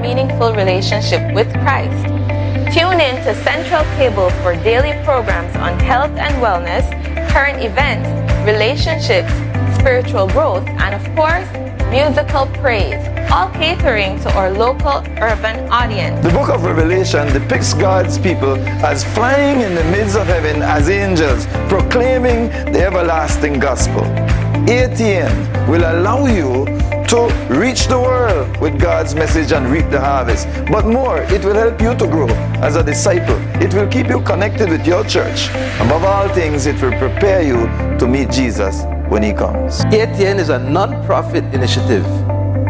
meaningful relationship with Christ. Tune in to Central Cable for daily programs on health and wellness, current events, relationships, spiritual growth, and of course, musical praise, all catering to our local urban audience. The book of Revelation depicts God's people as flying in the midst of heaven as angels, proclaiming the everlasting gospel. ATN will allow you to reach the world with God's message and reap the harvest. But more, it will help you to grow as a disciple. It will keep you connected with your church. Above all things, it will prepare you to meet Jesus when he comes. ATN is a non-profit initiative.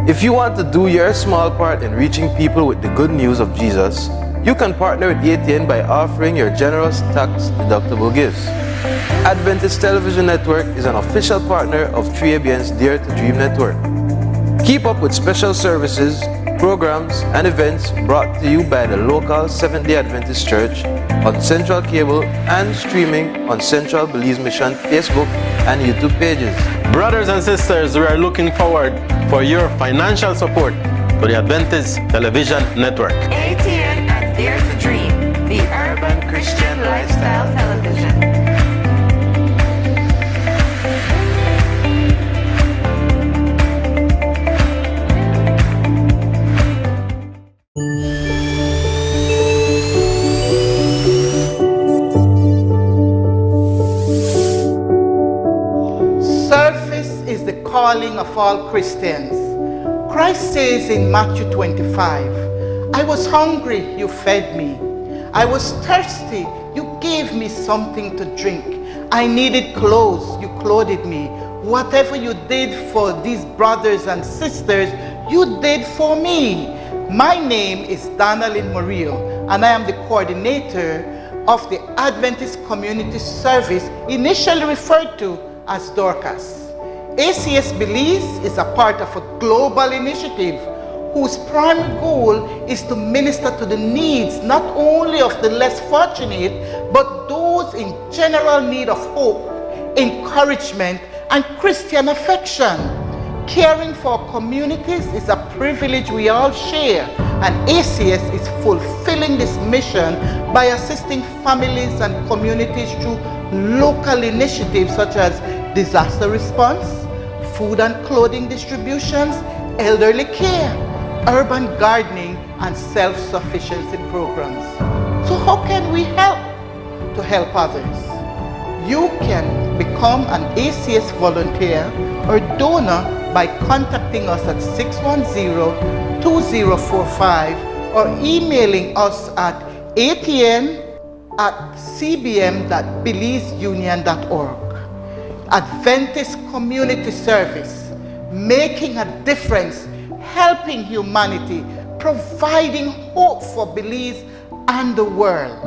If you want to do your small part in reaching people with the good news of Jesus, you can partner with ATN by offering your generous tax-deductible gifts. Adventist Television Network is an official partner of 3ABN's Dare to Dream Network. Keep up with special services, programs, and events brought to you by the local Seventh-day Adventist Church on Central Cable and streaming on Central Belize Mission Facebook and YouTube pages. Brothers and sisters, we are looking forward for your financial support to the Adventist Television Network. ATN and Dare to Dream, the urban Christian lifestyle television. Calling of all Christians. Christ says in Matthew 25, I was hungry, you fed me. I was thirsty, you gave me something to drink. I needed clothes, you clothed me. Whatever you did for these brothers and sisters, you did for me. My name is Danalyn Murillo, and I am the coordinator of the Adventist Community Service, initially referred to as Dorcas. ACS Belize is a part of a global initiative whose primary goal is to minister to the needs not only of the less fortunate, but those in general need of hope, encouragement, and Christian affection. Caring for communities is a privilege we all share, and ACS is fulfilling this mission by assisting families and communities through local initiatives such as disaster response, food and clothing distributions, elderly care, urban gardening, and self-sufficiency programs. So how can we help to help others? You can become an ACS volunteer or donor by contacting us at 610-2045 or emailing us at atn@cbm.belizeunion.org. Adventist Community Service, making a difference, helping humanity, providing hope for Belize and the world.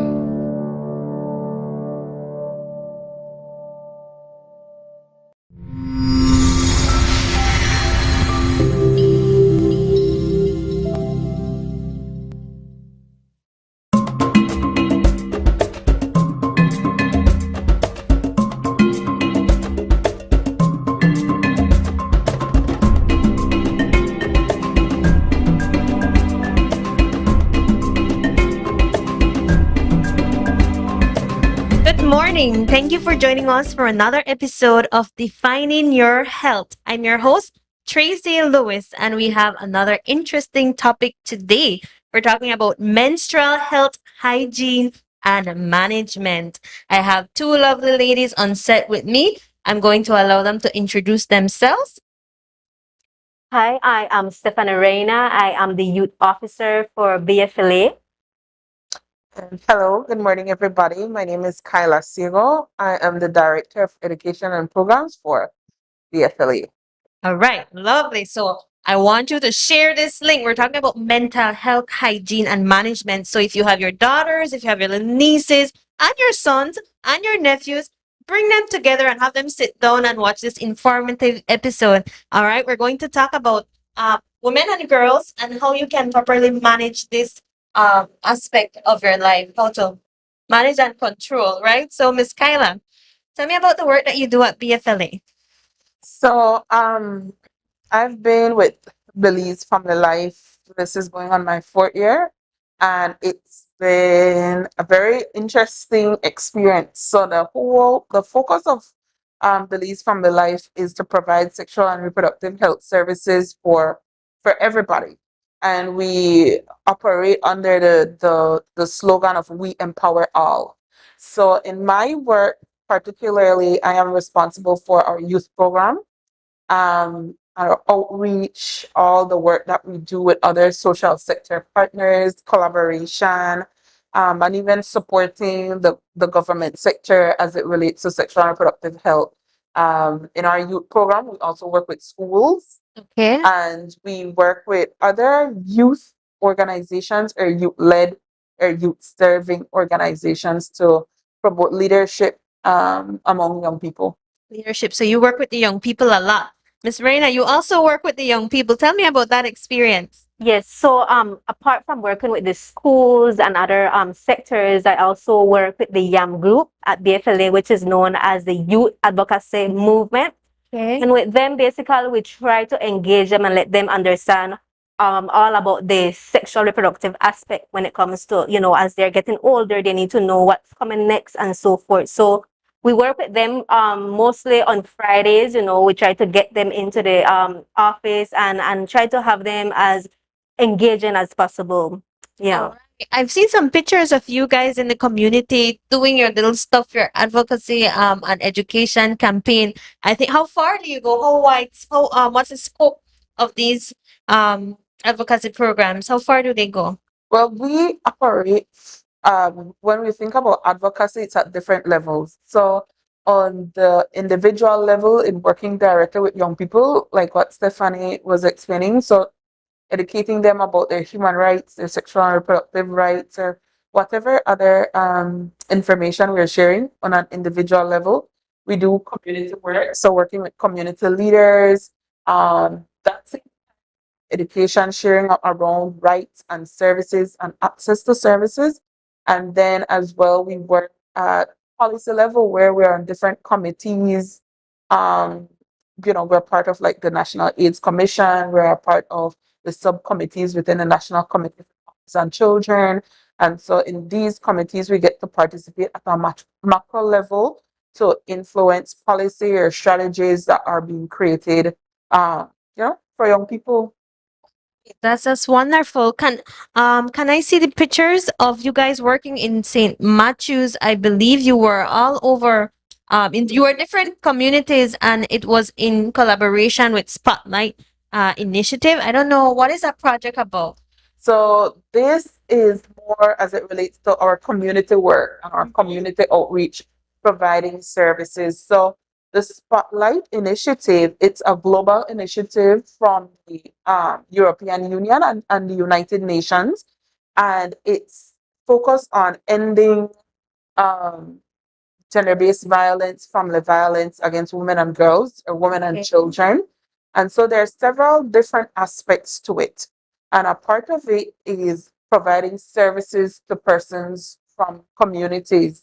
Thank you for joining us for another episode of Defining Your Health. I'm your host, Tracy Lewis, and we have another interesting topic today. We're talking about menstrual health hygiene and management. I have two lovely ladies on set with me. I'm going to allow them to introduce themselves. Hi, I am Stephanie Reina. I am the youth officer for BFLA. Hello, good morning, everybody. My name is Kylah Ciego. I am the Director of Education and Programs for the FLA. All right, lovely. So I want you to share this link. We're talking about mental health hygiene and management. So if you have your daughters, if you have your little nieces and your sons and your nephews, bring them together and have them sit down and watch this informative episode. All right, we're going to talk about women and girls and how you can properly manage this aspect of your life, how to manage and control, right? So, Miss Kylah, tell me about the work that you do at BFLA. So, I've been with Belize Family Life. This is going on my 4th year, and it's been a very interesting experience. So the focus of Belize Family Life is to provide sexual and reproductive health services for everybody, and we operate under the slogan of "We Empower All." So in my work, particularly, I am responsible for our youth program, our outreach, all the work that we do with other social sector partners, collaboration, and even supporting the government sector as it relates to sexual and reproductive health. In our youth program, we also work with schools, Okay. and we work with other youth organizations or youth-led or youth-serving organizations to promote leadership among young people. Leadership. So you work with the young people a lot. Miss Reina, you also work with the young people. Tell me about that experience. Yes, so apart from working with the schools and other sectors, I also work with the YAM group at BFLA, which is known as the Youth Advocacy Movement. Okay. And with them, basically, we try to engage them and let them understand all about the sexual reproductive aspect when it comes to, as they're getting older, they need to know what's coming next and so forth. So we work with them mostly on Fridays. We try to get them into the office and try to have them as engaging as possible. Yeah. Alright. I've seen some pictures of you guys in the community doing your little stuff, your advocacy and education campaign. I think, how far do you go? How wide? What's the scope of these advocacy programs? How far do they go? Well, we operate, when we think about advocacy, it's at different levels. So on the individual level, in working directly with young people, like what Stephanie was explaining, so educating them about their human rights, their sexual and reproductive rights, or whatever other information we're sharing on an individual level. We do community work, so working with community leaders, that's education sharing around rights and services and access to services. And then as well, we work at policy level where we're on different committees. We're part of like the National AIDS Commission, we're a part of the subcommittees within the National Committee for Families and Children. And so in these committees, we get to participate at a macro level to influence policy or strategies that are being created, for young people. That's wonderful. Can I see the pictures of you guys working in St. Matthews? I believe you were all over in your different communities, and it was in collaboration with Spotlight Initiative. I don't know, what is that project about? So this is more as it relates to our community work and our community outreach, providing services. So the Spotlight Initiative, it's a global initiative from the European Union and the United Nations, and it's focused on ending gender-based violence, family violence against women and girls, or women and children. And so there are several different aspects to it. And a part of it is providing services to persons from communities.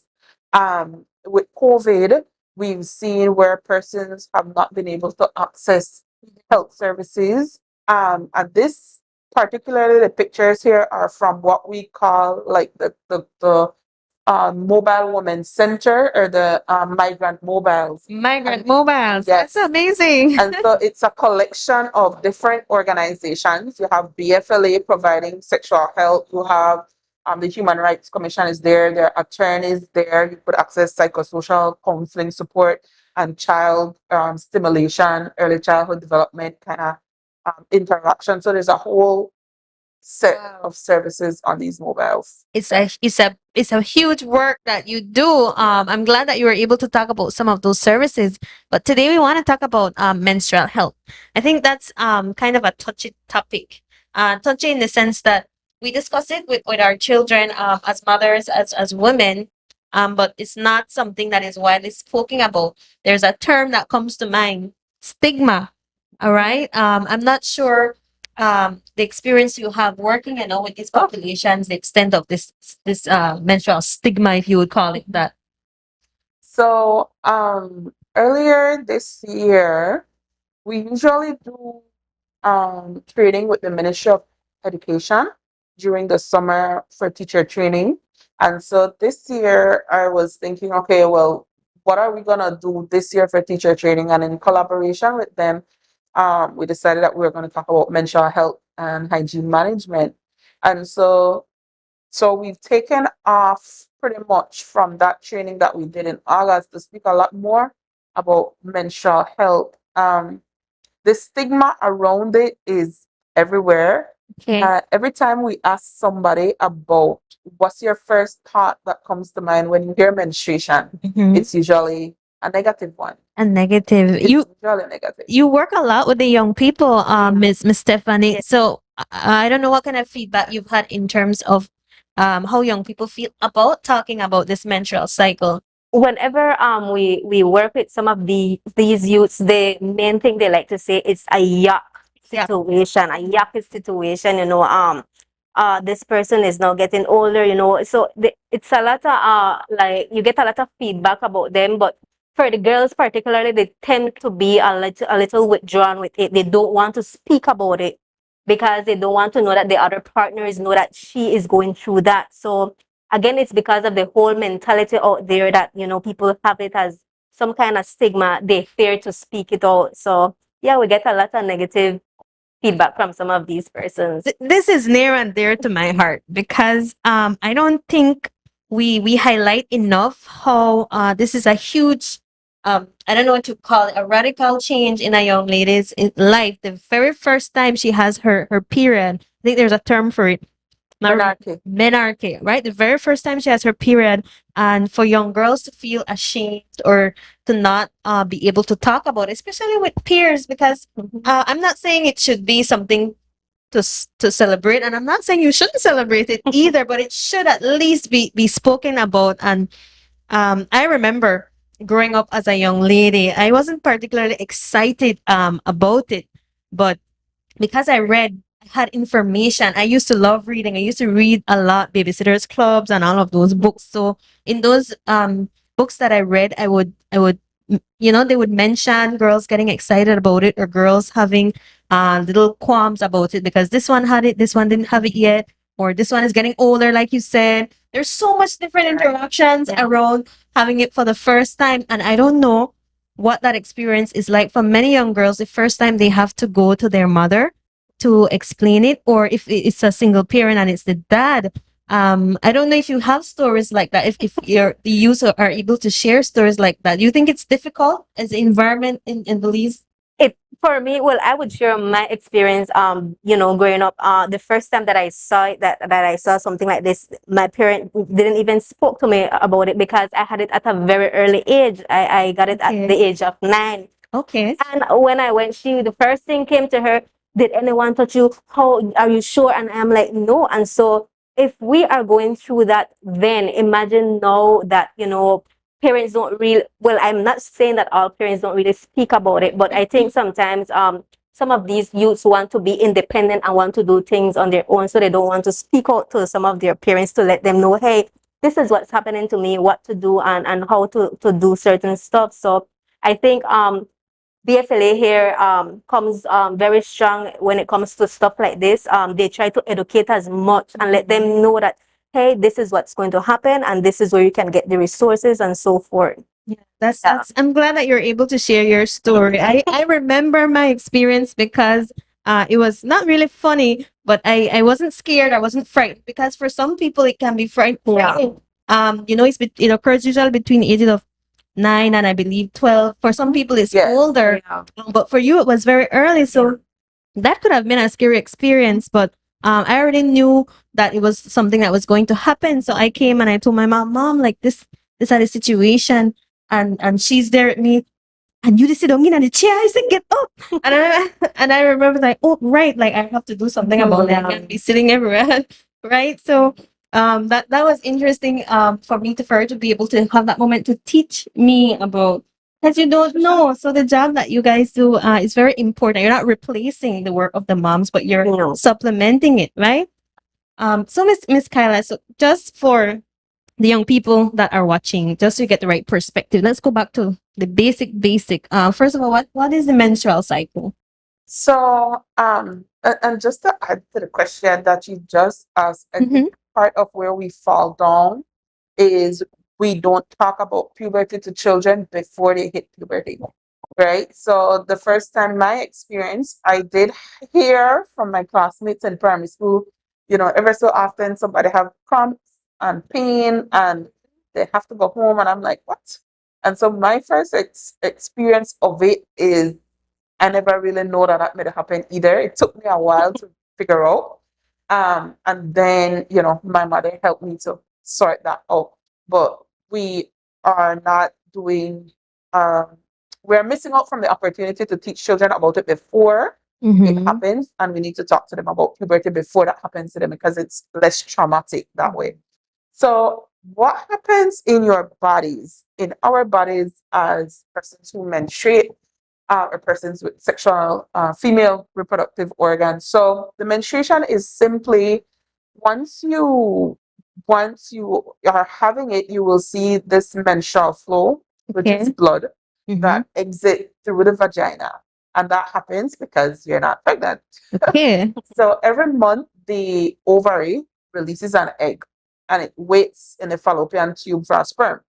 With COVID, we've seen where persons have not been able to access health services. And this, particularly the pictures here, are from what we call like the Mobile Women's Center, or the Migrant Mobiles. Migrant Mobiles. Yes. That's amazing. And so it's a collection of different organizations. You have BFLA providing sexual health. You have the Human Rights Commission is there. There are attorneys there. You could access psychosocial counseling support and child stimulation, early childhood development kind of interaction. So there's a whole set of services on these mobiles. It's a huge work that you do. I'm glad that you were able to talk about some of those services. But today we want to talk about menstrual health. I think that's kind of a touchy topic. Touchy in the sense that we discuss it with our children as mothers, as women, but it's not something that is widely spoken about. There's a term that comes to mind: stigma. All right. I'm not sure the experience you have working, with these populations, the extent of this menstrual stigma, if you would call it that. So earlier this year, we usually do training with the Ministry of Education during the summer for teacher training. And so this year I was thinking, okay, well, what are we gonna do this year for teacher training? And in collaboration with them, we decided that we were going to talk about menstrual health and hygiene management. And so we've taken off pretty much from that training that we did in August to speak a lot more about menstrual health. The stigma around it is everywhere. Okay. Every time we ask somebody about what's your first thought that comes to mind when you hear menstruation, Mhm. it's usually a negative one. A negative. It's usually negative. You work a lot with the young people, Miss Stephanie. So I don't know what kind of feedback you've had in terms of how young people feel about talking about this menstrual cycle. Whenever we work with some of these youths, the main thing they like to say is a yuck situation, a yucky situation, this person is now getting older, so it's a lot of like you get a lot of feedback about them, but for the girls particularly, they tend to be a little withdrawn with it. They don't want to speak about it because they don't want to know that the other partners know that she is going through that. So again, it's because of the whole mentality out there that, people have it as some kind of stigma. They fear to speak it out. So yeah, we get a lot of negative feedback from some of these persons. This is near and dear to my heart because I don't think we highlight enough how this is a huge I don't know what to call it, a radical change in a young lady's life. The very first time she has her period, I think there's a term for it. Menarche, right? The very first time she has her period, and for young girls to feel ashamed or to not be able to talk about it, especially with peers, because I'm not saying it should be something to celebrate, and I'm not saying you shouldn't celebrate it either, but it should at least be spoken about. And I remember growing up as a young lady, I wasn't particularly excited about it, but because I had information. I used to love reading. I used to read a lot, Babysitters Clubs and all of those books. So in those books that I read, I would they would mention girls getting excited about it or girls having little qualms about it because this one had it, this one didn't have it yet, or this one is getting older, like you said. There's so much different interactions around having it for the first time, and I don't know what that experience is like for many young girls. The first time they have to go to their mother to explain it, or if it's a single parent and it's the dad. I don't know if you have stories like that, if the youth are able to share stories like that. Do you think it's difficult as an environment in Belize? For me, well, I would share my experience, growing up. The first time that I saw it, that I saw something like this, my parent didn't even spoke to me about it because I had it at a very early age. I got it at the age of 9. Okay. And when I went, the first thing came to her, did anyone touch you? How are you sure? And I'm like, no. And so if we are going through that, then imagine now that, parents don't really, well, I'm not saying that all parents don't really speak about it, but I think sometimes some of these youths want to be independent and want to do things on their own, so they don't want to speak out to some of their parents to let them know, hey, this is what's happening to me, what to do and how to do certain stuff. So I think BFLA here comes very strong when it comes to stuff like this. They try to educate as much and let them know that, hey, this is what's going to happen and this is where you can get the resources and so forth. Yeah, that's I'm glad that you're able to share your story. I remember my experience because it was not really funny, but I wasn't scared, I wasn't frightened, because for some people it can be frightening. It occurs usually between the ages of 9 and I believe 12. For some people it's older, but for you it was very early, so that could have been a scary experience. But I already knew that it was something that was going to happen, so I came and I told my mom, like this had a situation, and she's there at me, and you just sit down in the chair. I said, get up. And I remember like, oh right, like I have to do something about it. I can't be sitting everywhere. Right. So that was interesting for me for her to be able to have that moment to teach me about, because you don't know. So the job that you guys do is very important. You're not replacing the work of the moms, but you're supplementing it, right? So Miss Kylah, so just for the young people that are watching, just to get the right perspective, let's go back to the basic. First of all, what is the menstrual cycle? So, and just to add to the question that you just asked, I think part of where we fall down is we don't talk about puberty to children before they hit puberty, right? So the first time my experience, I did hear from my classmates in primary school, ever so often somebody have cramps and pain and they have to go home, and I'm like, what? And so my first experience of it is I never really know that that may happen either. It took me a while to figure out. And then, my mother helped me to sort that out. But we are not doing, we're missing out from the opportunity to teach children about it before it happens. And we need to talk to them about puberty before that happens to them because it's less traumatic that way. So, what happens in your bodies, in our bodies as persons who menstruate, or persons with sexual female reproductive organs? So the menstruation is simply once you are having it, you will see this menstrual flow, which is blood that exit through the vagina, and that happens because you're not pregnant. Okay. So every month the ovary releases an egg and it waits in the fallopian tube for a sperm.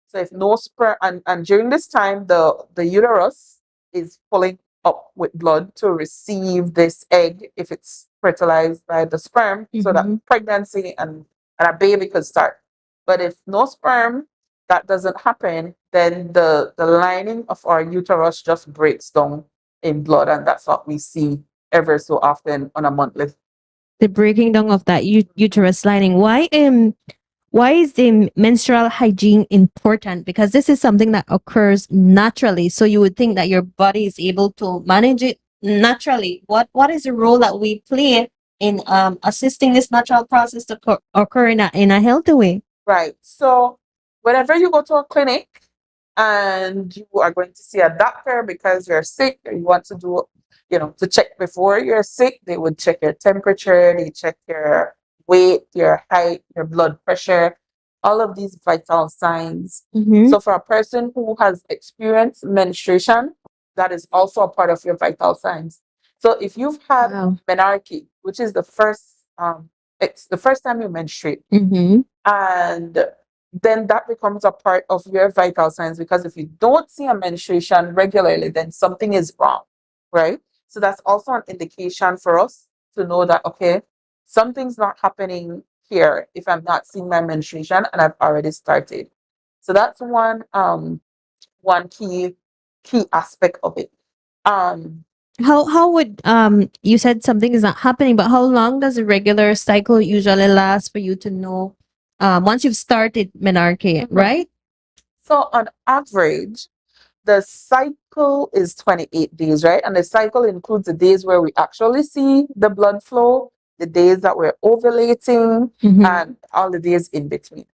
So if no sperm, and during this time the uterus is filling up with blood to receive this egg if it's fertilized by the sperm, so that pregnancy and a baby could start. But if no sperm, that doesn't happen, then the lining of our uterus just breaks down in blood, and that's what we see ever so often on a monthly. The breaking down of that uterus lining. Why is the menstrual hygiene important? Because this is something that occurs naturally. So you would think that your body is able to manage it naturally. What is the role that we play in assisting this natural process to occur in a healthy way? Right. So whenever you go to a clinic and you are going to see a doctor because you're sick or you want to do, to check before you're sick, they would check your temperature, they check your weight, your height, your blood pressure, all of these vital signs. So for a person who has experienced menstruation, that is also a part of your vital signs. So if you've had menarche, which is the first it's the first time you menstruate, and then that becomes a part of your vital signs, because if you don't see a menstruation regularly, then something is wrong, right? So that's also an indication for us to know that, okay, something's not happening here if I'm not seeing my menstruation and I've already started. So that's one key aspect of it. How would you said something is not happening, but how long does a regular cycle usually last for you to know once you've started menarche, right? So on average, the cycle is 28 days, right? And the cycle includes the days where we actually see the blood flow, the days that we're ovulating, and all the days in between.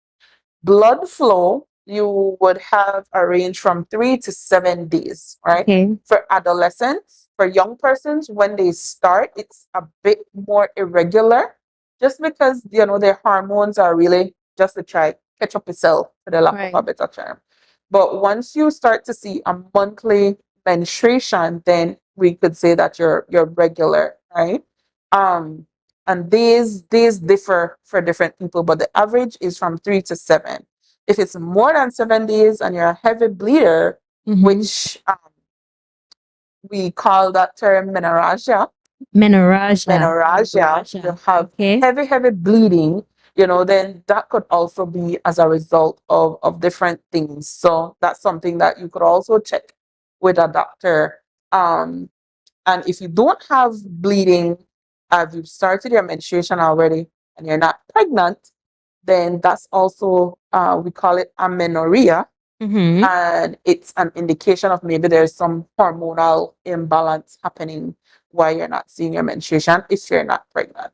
Blood flow, you would have a range from 3 to 7 days, right? For adolescents, for young persons, when they start, it's a bit more irregular, just because, their hormones are really just to try catch up itself, for the lack of a better term. But once you start to see a monthly menstruation, then we could say that you're regular, right? And these differ for different people, but the average is from 3 to 7. If it's more than 7 days and you're a heavy bleeder, which we call that term menorrhagia. Menorrhagia. You have heavy bleeding, then that could also be as a result of different things. So that's something that you could also check with a doctor. And if you don't have bleeding, if you've started your menstruation already and you're not pregnant, then that's also, we call it amenorrhea. And it's an indication of maybe there's some hormonal imbalance happening why you're not seeing your menstruation if you're not pregnant.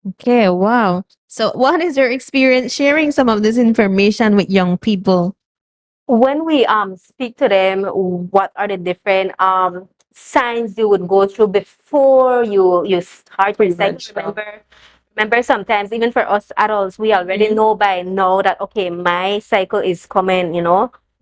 Okay, wow. So what is your experience sharing some of this information with young people? When we speak to them, what are the different signs you would go through before you start your cycle? Remember, sometimes even for us adults, we already know by now that, okay, my cycle is coming.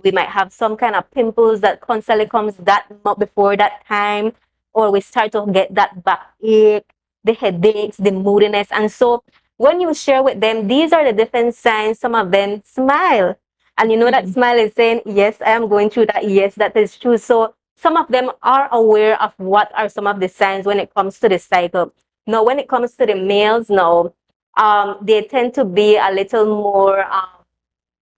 We might have some kind of pimples that constantly comes that before that time. or we start to get that backache, the headaches, the moodiness. And so when you share with them, these are the different signs. Some of them smile. And you know that smile is saying, yes, I am going through that. Yes, that is true. So some of them are aware of what are some of the signs when it comes to the cycle. Now, when it comes to the males now, they tend to be a little more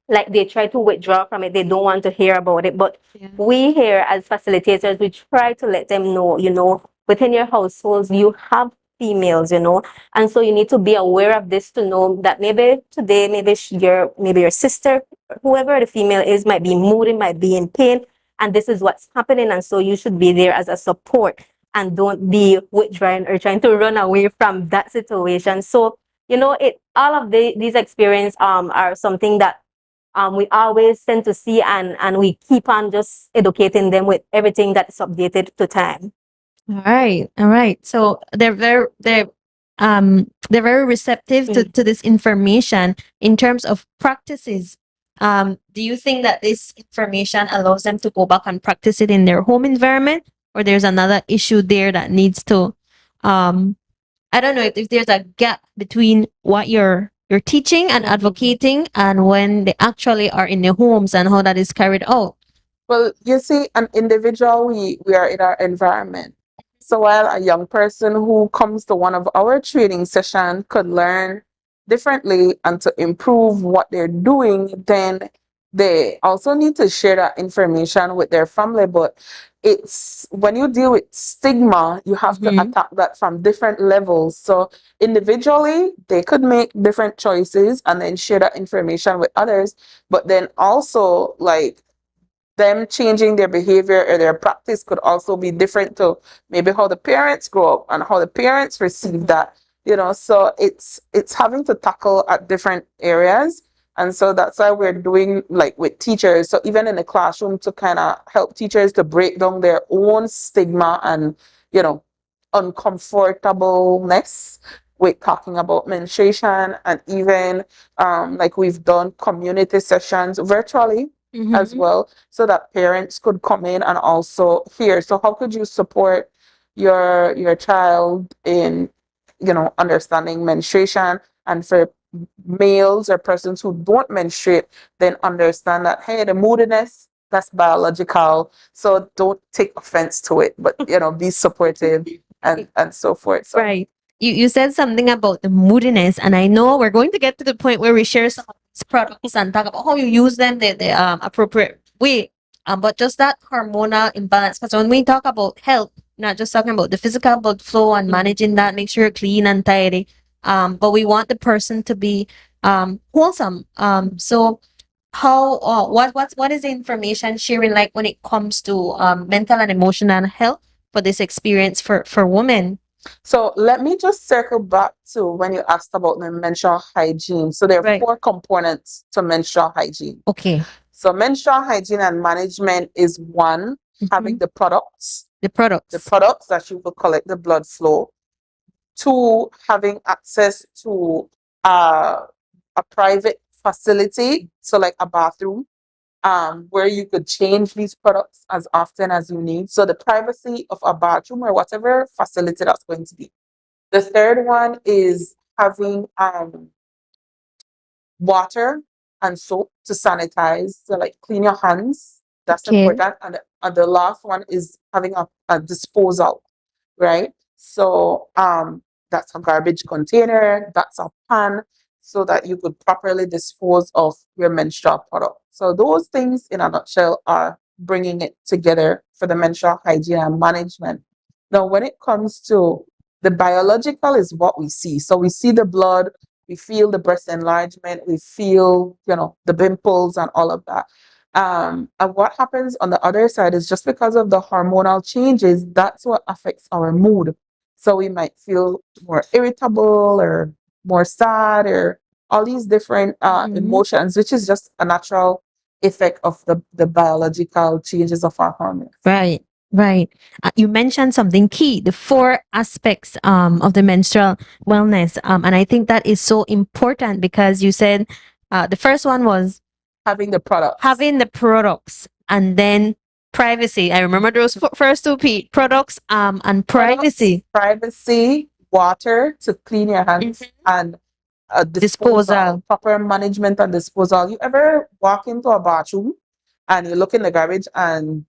like they try to withdraw from it. They don't want to hear about it. But we here as facilitators, we try to let them know, you know, within your households, you have females, you know, and so you need to be aware of this to know that maybe today, maybe your sister, whoever the female is, might be moody, might be in pain, and this is what's happening. And so you should be there as a support and don't be withdrawing or trying to run away from that situation. So, you know, all of these experiences are something that we always tend to see, and we keep on just educating them with everything that is updated to time. All right. So they're very receptive to this information in terms of practices. Do you think that this information allows them to go back and practice it in their home environment, or there's another issue there that needs to I don't know if there's a gap between what you're teaching and advocating and when they actually are in their homes and how that is carried out? Well, you see, an individual, we are in our environment. So while a young person who comes to one of our training sessions could learn differently and to improve what they're doing, then they also need to share that information with their family. But it's when you deal with stigma, you have to attack that from different levels. So individually, they could make different choices and then share that information with others. But then also, like, them changing their behavior or their practice could also be different to maybe how the parents grow up and how the parents receive that, you know. So it's having to tackle at different areas. And so that's why we're doing, like, with teachers. So even in the classroom, to kind of help teachers to break down their own stigma and, you know, uncomfortableness with talking about menstruation. And even like we've done community sessions virtually as well, so that parents could come in and also hear. So how could you support your child in, you know, understanding menstruation? And for males or persons who don't menstruate, then understand that, hey, the moodiness, that's biological, so don't take offense to it, but, you know, be supportive and so forth. So. Right. You said something about the moodiness, and I know we're going to get to the point where we share some of these products and talk about how you use them the appropriate way. But just that hormonal imbalance, because when we talk about health, not just talking about the physical blood flow and managing that, make sure you're clean and tidy. But we want the person to be wholesome. So how what is the information sharing like when it comes to mental and emotional health for this experience for women? So let me just circle back to when you asked about the menstrual hygiene. So there are 4 components to menstrual hygiene. Okay. So menstrual hygiene and management is 1, having the products. The products that you will collect the blood flow. 2, having access to a private facility, so like a bathroom, where you could change these products as often as you need. So the privacy of a bathroom or whatever facility that's going to be. The 3rd one is having water and soap to sanitize, so like clean your hands. That's important. And the last one is having a disposal, right? So that's a garbage container, that's a pan, so that you could properly dispose of your menstrual product. So those things in a nutshell are bringing it together for the menstrual hygiene and management. Now, when it comes to the biological is what we see. So we see the blood, we feel the breast enlargement, we feel, you know, the pimples and all of that. And what happens on the other side is just because of the hormonal changes, that's what affects our mood. So we might feel more irritable or more sad or all these different emotions, which is just a natural effect of the biological changes of our hormones. Right. You mentioned something key, the 4 aspects of the menstrual wellness. And I think that is so important because you said the first one was having the products. And then privacy. I remember those first two products and privacy. Privacy, water to clean your hands, and disposal, proper management and disposal. You ever walk into a bathroom and you look in the garbage and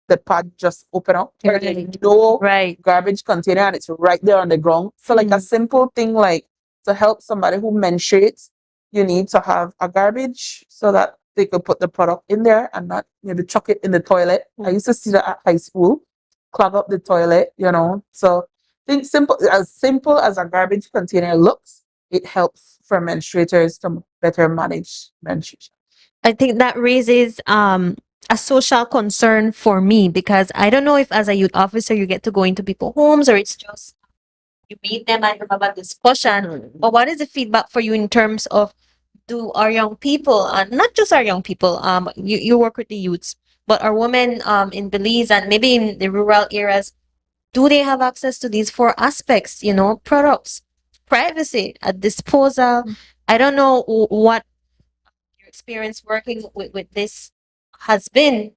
the pad just open up? Right. There's no garbage container and it's right there on the ground. So like a simple thing like to help somebody who menstruates, you need to have a garbage so that they could put the product in there and not maybe chuck it in the toilet. I used to see that at high school, clog up the toilet, you know. So think simple as a garbage container looks, it helps for menstruators to better manage menstruation. I think that raises a social concern for me, because I don't know if as a youth officer you get to go into people's homes or it's just you meet them and you have a discussion. But what is the feedback for you in terms of, do our young people, and not just our young people, you work with the youths, but our women in Belize and maybe in the rural areas, do they have access to these four aspects, you know, products, privacy, a disposal? I don't know what your experience working with this has been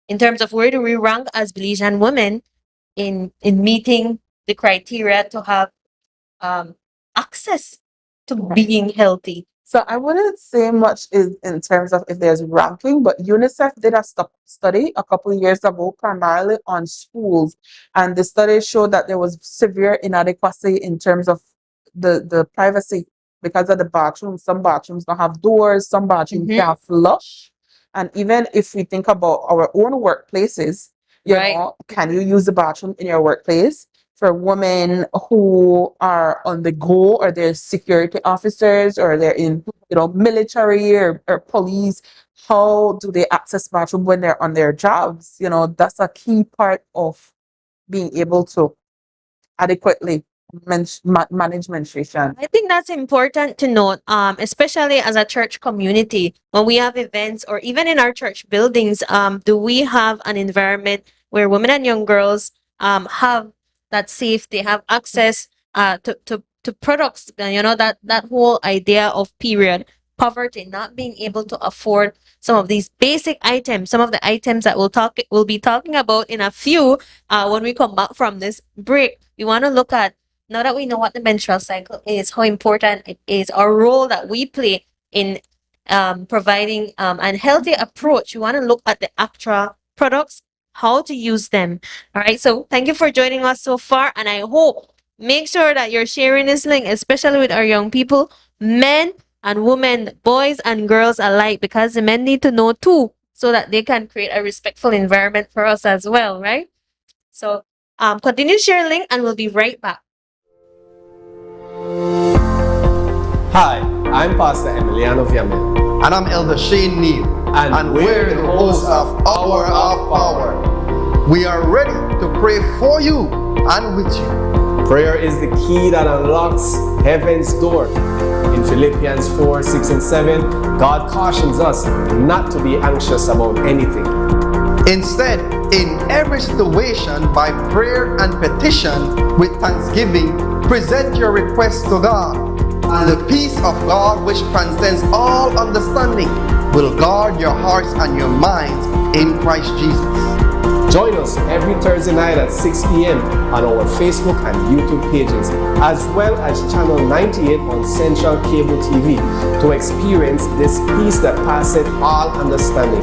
in terms of where do we rank as Belizean women in meeting the criteria to have access to being healthy. So I wouldn't say much in terms of if there's ranking, but UNICEF did a study a couple of years ago primarily on schools, and the study showed that there was severe inadequacy in terms of the privacy because of the bathrooms. Some bathrooms don't have doors, some bathrooms can't flush. And even if we think about our own workplaces, you know, can you use the bathroom in your workplace? For women who are on the go, or they're security officers, or they're in, you know, military or police, how do they access bathroom when they're on their jobs? You know, that's a key part of being able to adequately manage menstruation. I think that's important to note, especially as a church community. When we have events or even in our church buildings, do we have an environment where women and young girls have that safety, have access to products? You know, that whole idea of period poverty, not being able to afford some of these basic items, some of the items that we'll be talking about in a few when we come back from this break. We want to look at, now that we know what the menstrual cycle is, how important it is, our role that we play in providing a healthy approach. We want to look at the actual products, how to use them. All right. So thank you for joining us so far. And I hope, make sure that you're sharing this link, especially with our young people, men and women, boys and girls alike, because the men need to know too, so that they can create a respectful environment for us as well. Right. So continue to share link and we'll be right back. Hi, I'm Pastor Emiliano Viamel. And I'm Elder Shane Neal. And we're the hosts of Hour of Power. We are ready to pray for you and with you. Prayer is the key that unlocks heaven's door. In Philippians 4, 6, and 7, God cautions us not to be anxious about anything. Instead, in every situation, by prayer and petition with thanksgiving, present your requests to God. And the peace of God, which transcends all understanding, will guard your hearts and your minds in Christ Jesus. Join us every Thursday night at 6 p.m. on our Facebook and YouTube pages, as well as Channel 98 on Central Cable TV, to experience this peace that passeth all understanding.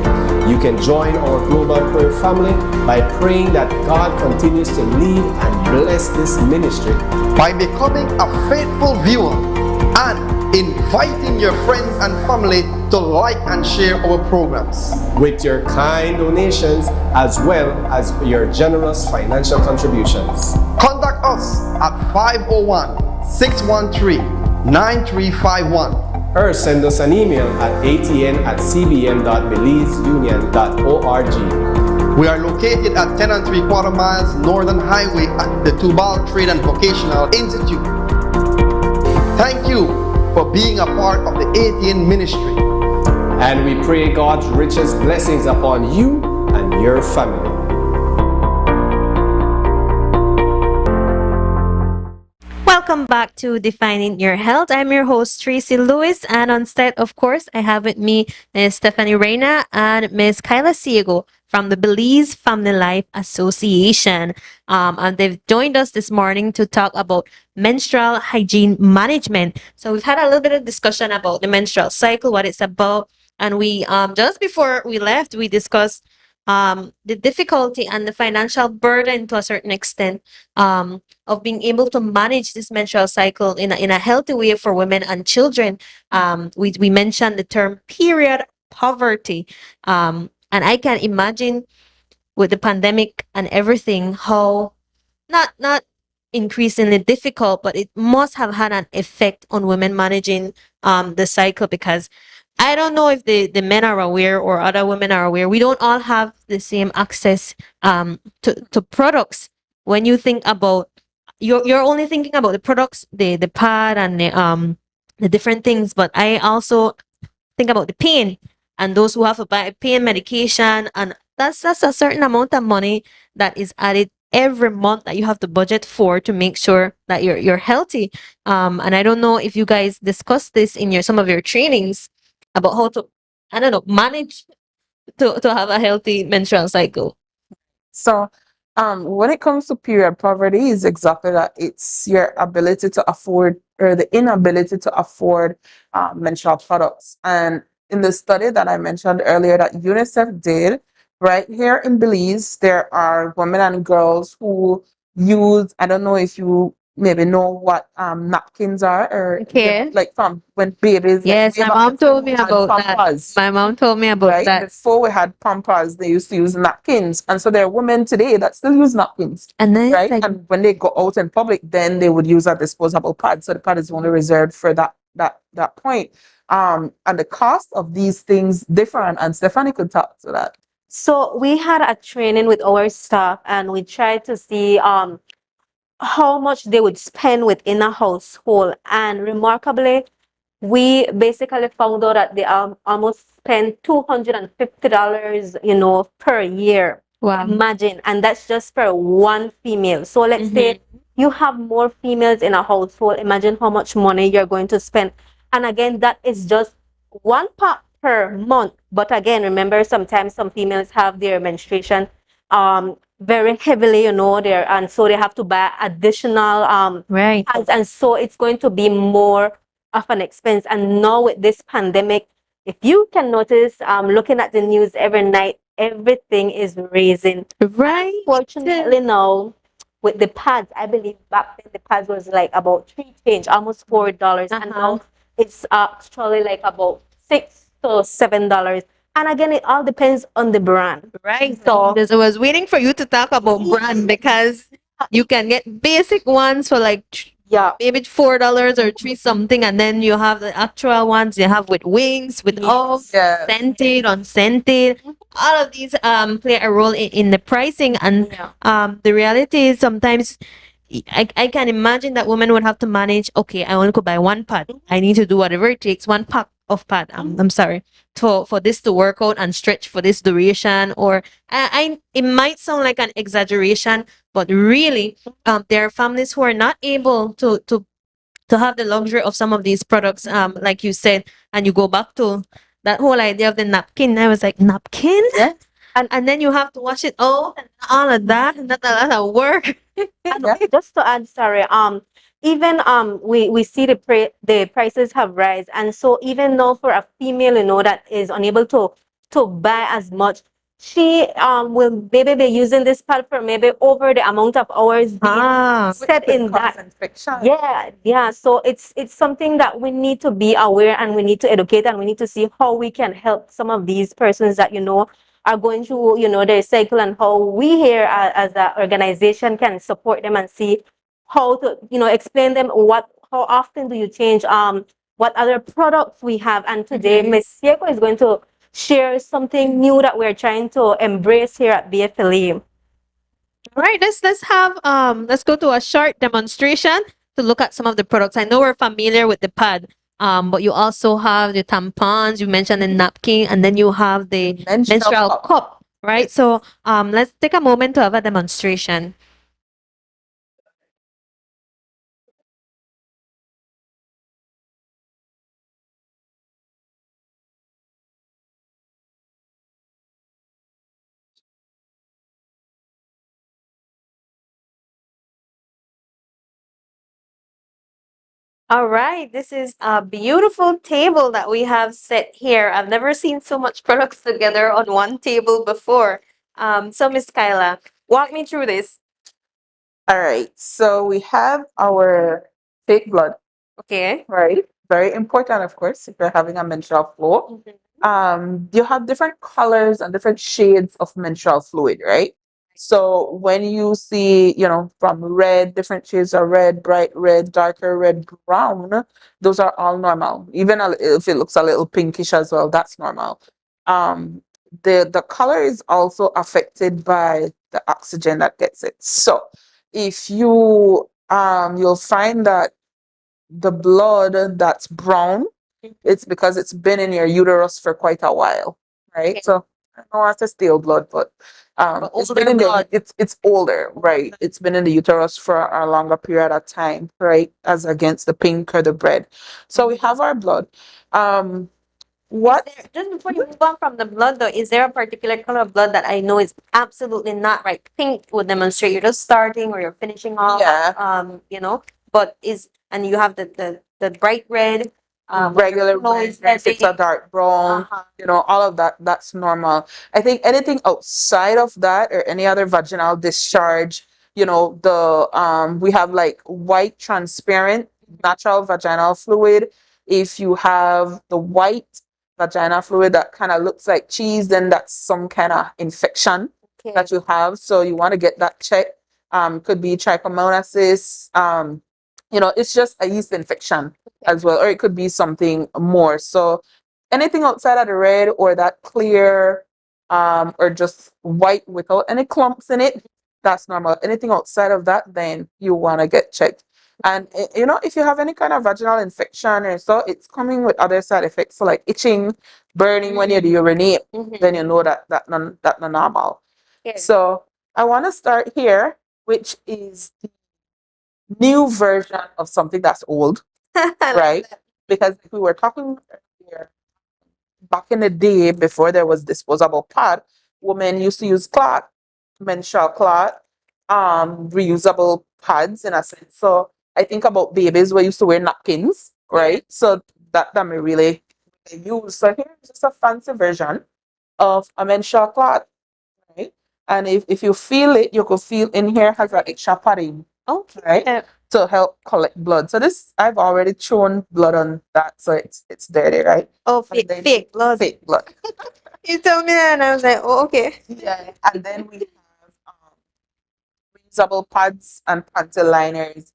You can join our global prayer family by praying that God continues to lead and bless this ministry, by becoming a faithful viewer and inviting your friends and family to like and share our programs. With your kind donations as well as your generous financial contributions. Contact us at 501-613-9351. Or send us an email at atn@cbn.belizeunion.org. We are located at 10 3/4 miles Northern Highway at the Tubal Trade and Vocational Institute. Thank you for being a part of the ATN ministry. And we pray God's richest blessings upon you and your family. Welcome back to Defining Your Health. I'm your host, Tracy Lewis, and on set, of course, I have with me Ms. Stephanie Reina and Ms. Kylah Ciego from the Belize Family Life Association. And they've joined us this morning to talk about menstrual hygiene management. So we've had a little bit of discussion about the menstrual cycle, what it's about, and we just before we left, we discussed the difficulty and the financial burden to a certain extent of being able to manage this menstrual cycle in a healthy way for women and children. We mentioned the term period poverty. And I can imagine with the pandemic and everything, how not increasingly difficult, but it must have had an effect on women managing the cycle, because I don't know if the men are aware or other women are aware. We don't all have the same access to products. When you think about, you're only thinking about the products, the pad and the different things, but I also think about the pain and those who have to buy pain medication, and that's a certain amount of money that is added every month that you have to budget for to make sure that you're healthy. And I don't know if you guys discussed this in some of your trainings about how to, I don't know, manage to have a healthy menstrual cycle. So, when it comes to period poverty, is exactly that. It's your ability to afford, or the inability to afford menstrual products. And in the study that I mentioned earlier that UNICEF did, right here in Belize, there are women and girls who use, I don't know if you maybe know what napkins are, or Okay. like from when babies. Yes, my mom told me about that. My mom told me about Right? that. Before we had pampers, they used to use napkins. And so there are women today that still use napkins. And then Right? it's like, And when they go out in public, then they would use a disposable pad. So the pad is only reserved for that point. And the cost of these things differ, and Stephanie could talk to that. So we had a training with our staff, and we tried to see how much they would spend within a household. And remarkably, we basically found out that they almost spend $250, per year. wow. Imagine, and that's just for one female. So let's say you have more females in a household. Imagine how much money you're going to spend. And again, that is just one pack per month. But again, remember, sometimes some females have their menstruation very heavily, there, and so they have to buy additional Right. pads, and so it's going to be more of an expense. And now with this pandemic, if you can notice, looking at the news every night, everything is raising. Right. Fortunately now, with the pads, I believe back then the pads was like about $3 change, almost $4, and now it's actually like about $6 to $7. And again, it all depends on the brand. Right. So I was waiting for you to talk about brand, because you can get basic ones for like yeah, maybe $4 or three something, and then you have the actual ones you have with wings, with all Yeah. scented, unscented. All of these play a role in the pricing, and the reality is sometimes I can imagine that women would have to manage. Okay, I only could buy one pad. I need to do whatever it takes, one pack of pad. I'm sorry, for this to work out and stretch for this duration. Or it might sound like an exaggeration, but really, there are families who are not able to have the luxury of some of these products, like you said. And you go back to that whole idea of the napkin. I was like, napkin? Yeah. And then you have to wash it all and all of that, and that's a lot of work. and just to add, sorry, even we see the prices have rise, and so even though for a female, that is unable to buy as much, she will maybe be using this pad for maybe over the amount of hours set in that. Yeah. So it's something that we need to be aware, and we need to educate, and we need to see how we can help some of these persons that are going through their cycle, and how we here as an organization can support them and see how to explain them how often do you change, what other products we have. And today Ms. Ciego is going to share something new that we're trying to embrace here at BFLE. All right, let's go to a short demonstration to look at some of the products. I know we're familiar with the pad, but you also have the tampons, you mentioned the napkin, and then you have the menstrual cup, right? So let's take a moment to have a demonstration. All right, this is a beautiful table that we have set here. I've never seen so much products together on one table before. So Miss Kylah, walk me through this. All right, so we have our fake blood, Okay. right? Very important, of course, if you're having a menstrual flow. You have different colors and different shades of menstrual fluid, right? So when you see, from red, different shades of red, bright red, darker red, brown, those are all normal. Even if it looks a little pinkish as well, that's normal. Um, the color is also affected by the oxygen that gets it. So if you'll find that the blood that's brown, it's because it's been in your uterus for quite a while, right? Okay. So I don't want to stale blood, but it's been older in blood. it's older, right? It's been in the uterus for a longer period of time, right? As against the pink or the red. So we have our blood. What? Just before you move on from the blood, though, is there a particular color of blood that I know is absolutely not right? Pink would demonstrate you're just starting or you're finishing off. Yeah. But and you have the bright red. Regular flow red, is if it's a heavy. dark brown, Uh-huh. all of that's normal. I think anything outside of that or any other vaginal discharge, we have like white transparent natural vaginal fluid. If you have the white vaginal fluid that kind of looks like cheese, then that's some kind of infection Okay. that you have. So you want to get that checked. Could be trichomoniasis. It's just a yeast infection as well, or it could be something more. So anything outside of the red or that clear, or just white without any clumps in it, that's normal. Anything outside of that, then you want to get checked. And if you have any kind of vaginal infection or so, it's coming with other side effects, so like itching, burning when you urinate, then you know that not normal. Yeah. So I want to start here, which is the new version of something that's old, right? Because we were talking earlier, back in the day before there was disposable pad, women used to use cloth, menstrual cloth, reusable pads in a sense. So I think about babies who used to wear napkins, right? So that we really use. So here's just a fancy version of a menstrual cloth, right? And if you feel it, you could feel in here has an extra padding, Okay. right? To help collect blood. So this, I've already thrown blood on that, so it's dirty, right? Oh, And then fake blood. fake blood. You told me that, and I was like, oh, okay. Yeah, and then we have reusable pads and panty liners.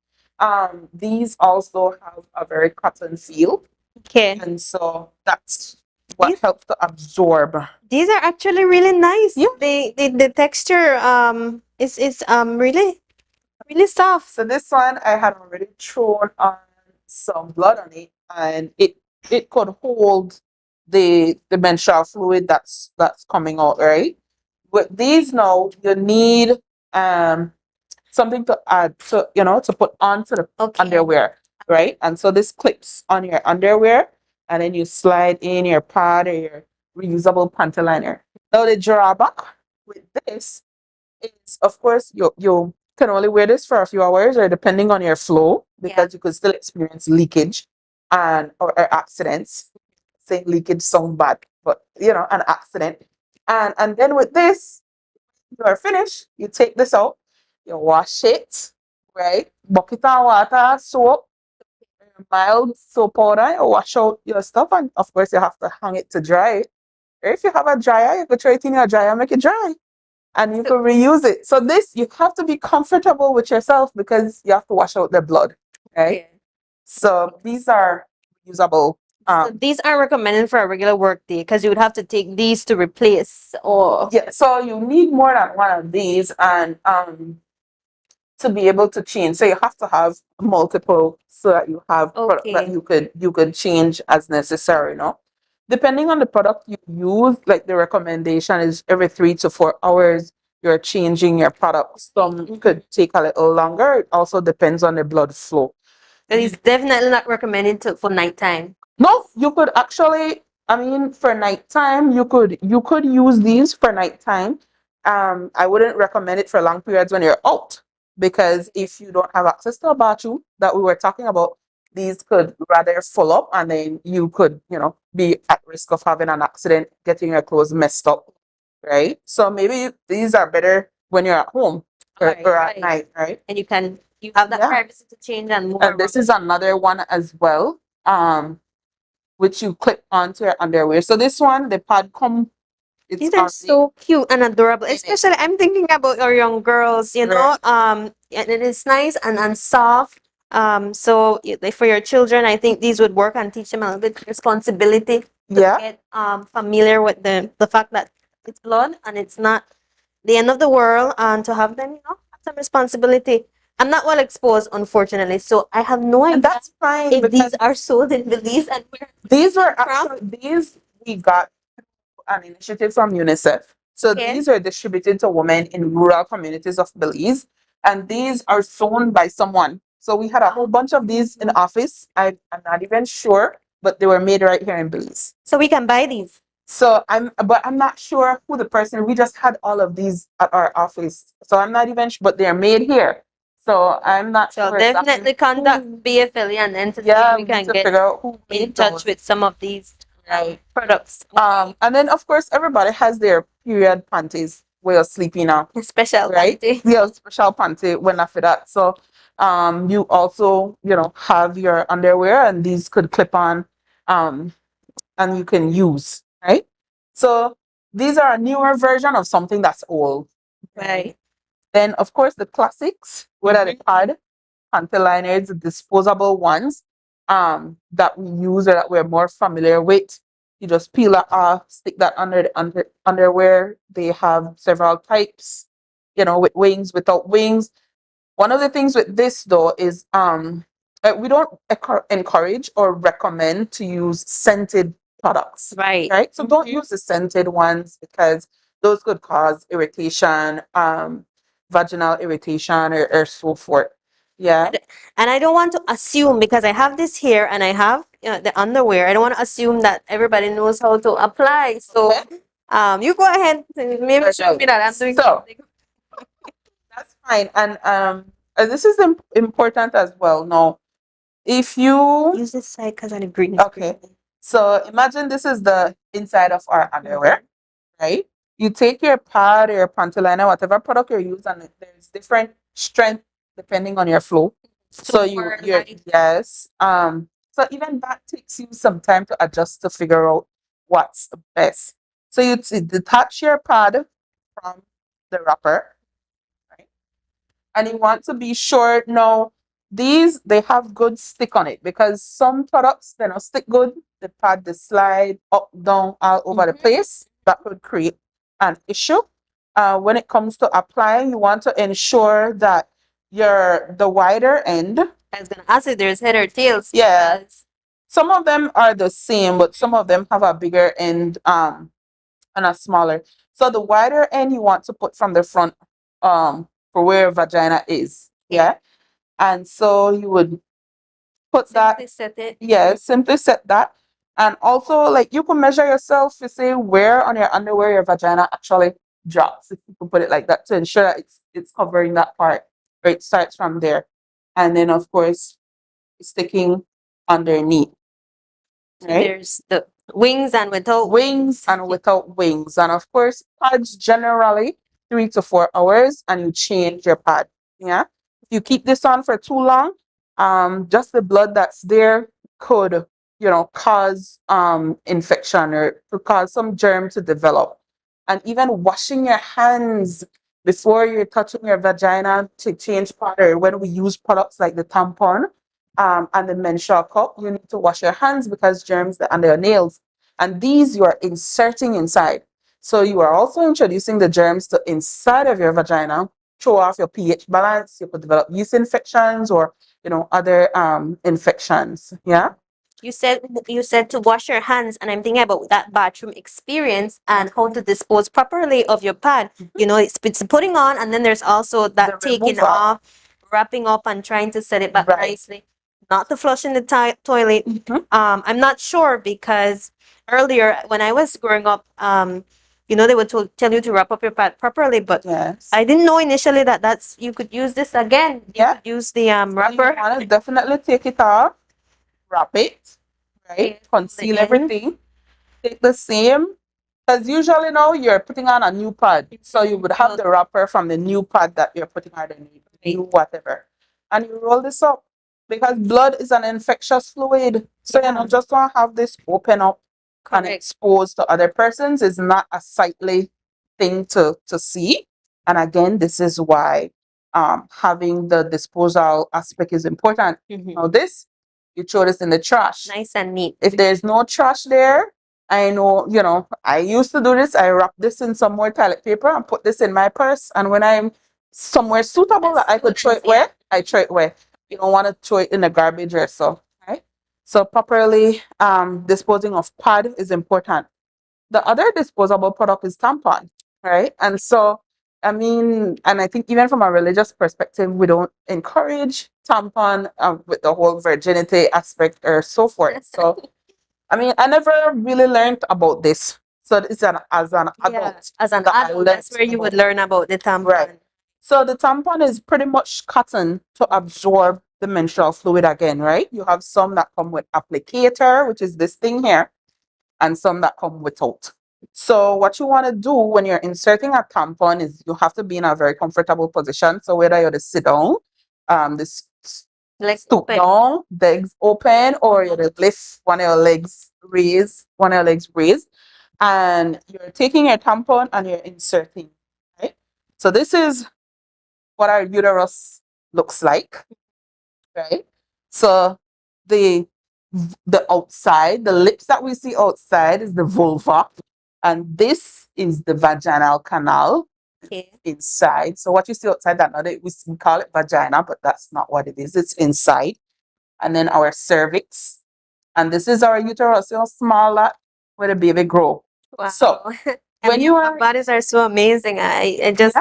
These also have a very cotton feel, Okay. and so that's what These- helps to absorb. These are actually really nice. Yeah. The texture is really really soft. So this one I had already thrown on some blood on it, and it could hold the menstrual fluid that's coming out, right? With these now, you need something to add to put onto the Okay. underwear, right? And so this clips on your underwear, and then you slide in your pad or your reusable panty liner. Now the drawback with this is, of course, you can only wear this for a few hours, or depending on your flow, because you could still experience leakage or accidents. Saying leakage sound bad, but an accident. And then with this, you are finished. You take this out, you wash it, right? Bucket of water, soap, mild soap powder. You wash out your stuff, and of course, you have to hang it to dry. Or if you have a dryer, you could throw it in your dryer, make it dry, and you can reuse it. So this, you have to be comfortable with yourself because you have to wash out the blood, right? Okay. So these are usable. So these aren't recommended for a regular work day because you would have to take these to replace or Yeah, so you need more than one of these, and to be able to change. So you have to have multiple so that you have product that Okay. you could change as necessary, no? Depending on the product you use, like the recommendation is every 3 to 4 hours you're changing your product. Some could take a little longer. It also depends on the blood flow. And it's definitely not recommended for nighttime. No, you could actually, I mean, for nighttime, you could use these for nighttime. I wouldn't recommend it for long periods when you're out, because if you don't have access to a bathroom that we were talking about, these could rather full up, and then you could, be at risk of having an accident, getting your clothes messed up, right? So maybe these are better when you're at home or at night, right? And you have that privacy to change and move. And this is another one as well, which you clip onto your underwear. So this one, the pad these are so cute and adorable. Especially, I'm thinking about our young girls, and it is nice and soft. So for your children, I think these would work and teach them a little bit responsibility to get familiar with the fact that it's blood and it's not the end of the world, and to have them, have some responsibility. I'm not well exposed, unfortunately, so I have no idea. And that's fine. If these are sold in Belize and where these were actually we got an initiative from UNICEF. So these are distributed to women in rural communities of Belize, and these are sewn by someone. So we had a whole bunch of these in office. I'm not even sure, but they were made right here in Belize. So we can buy these. So I'm not sure who the person. We just had all of these at our office, so I'm not even sure. But they're made here, so I'm not sure. So definitely contact BFL and then to see if we can get in touch with some of these products. And then of course everybody has their period panties where you're sleeping now. Special panty. Yeah, special panty when after that. So you also have your underwear, and these could clip on, and you can use. Right? So these are a newer version of something that's old. Right. Then, of course, the classics, whether the pad, panty liners, the disposable ones that we use or that we're more familiar with. You just peel that off, stick that under the underwear. They have several types, with wings, without wings. One of the things with this, though, is we don't encourage or recommend to use scented products. Right. So don't use the scented ones, because those could cause irritation, vaginal irritation, or so forth. Yeah. And I don't want to assume, because I have this here and I have the underwear. I don't want to assume that everybody knows how to apply. So you go ahead. Maybe show me that I'm doing something. That's fine. And this is important as well. Now, if you use this side because I'm green. Okay. So imagine this is the inside of our underwear, right? You take your pad or your panty liner, whatever product you're using, and there's different strength depending on your flow. So yes. So even that takes you some time to adjust to figure out what's best. So you detach your pad from the wrapper, right? And you want to be sure now. These, they have good stick on it, because some products, they don't stick good. The pad, they slide up, down, all over the place. That could create an issue. When it comes to applying, you want to ensure that the wider end. I was going to ask if there's head or tails. Yeah. Some of them are the same, but some of them have a bigger end and a smaller. So the wider end you want to put from the front for where your vagina is. Yeah. And so you would put simply set it. Yeah, simply set that. And also, like, you can measure yourself to say where on your underwear your vagina actually drops, if you can put it like that, to ensure that it's covering that part, or it starts from there. And then, of course, sticking underneath. So there's the wings and without wings. And without wings. And of course, pads generally 3 to 4 hours, and you change your pad. Yeah. If you keep this on for too long, just the blood that's there could, cause infection, or to cause some germ to develop. And even washing your hands before you're touching your vagina to change pad, or when we use products like the tampon and the menstrual cup, you need to wash your hands, because germs are under your nails. And these you are inserting inside. So you are also introducing the germs to inside of your vagina. Throw off your pH balance. You could develop yeast infections, or other infections. Yeah. You said to wash your hands, and I'm thinking about that bathroom experience and how to dispose properly of your pad. It's putting on, and then there's also that taking off, wrapping up, and trying to set it back nicely. Not to flush in the toilet. I'm not sure, because earlier when I was growing up, they would tell you to wrap up your pad properly, but I didn't know initially that you could use this again. You could use the wrapper. You want to definitely take it off, wrap it, right? Okay, Conceal the end. everything. Take the same, because usually now you're putting on a new pad. So you would have the wrapper from the new pad that you're putting on the new whatever. And you roll this up because blood is an infectious fluid. So you know, just don't have this open up and Correct. exposed to other persons is not a sightly thing to see. And again, this is why having the disposal aspect is important. Now this, you throw this in the trash. Nice and neat. If there's no trash there, I know, you know, I used to do this. I wrap this in some more toilet paper and put this in my purse. And when I'm somewhere suitable that I could throw it where, I throw it where. You don't want to throw it in the garbage or so, right? So properly disposing of pad is important. The other disposable product is tampon, right? And so, I mean, and I think even from a religious perspective, we don't encourage tampon with the whole virginity aspect or so forth. So, I mean, I never really learned about this. So it's as an adult. As an that I adult, that's learned where you would about learn about the tampon. Right. So the tampon is pretty much cotton to absorb the menstrual fluid again, right? You have some that come with applicator, which is this thing here, and some that come without. So what you want to do when you're inserting a tampon is you have to be in a very comfortable position. So whether you're to sit down, this Legs stoop open. down, legs open, or you're to lift one of your legs raised, and you're taking your tampon and you're inserting, right? So this is what our uterus looks like, right? So the outside, the lips that we see outside is the vulva, and this is the vaginal canal inside. So what you see outside that, we call it vagina, but that's not what it is. It's inside. And then our cervix, and this is our uterus, you know, small that where the baby grow. Wow. So when you are bodies are so amazing. I just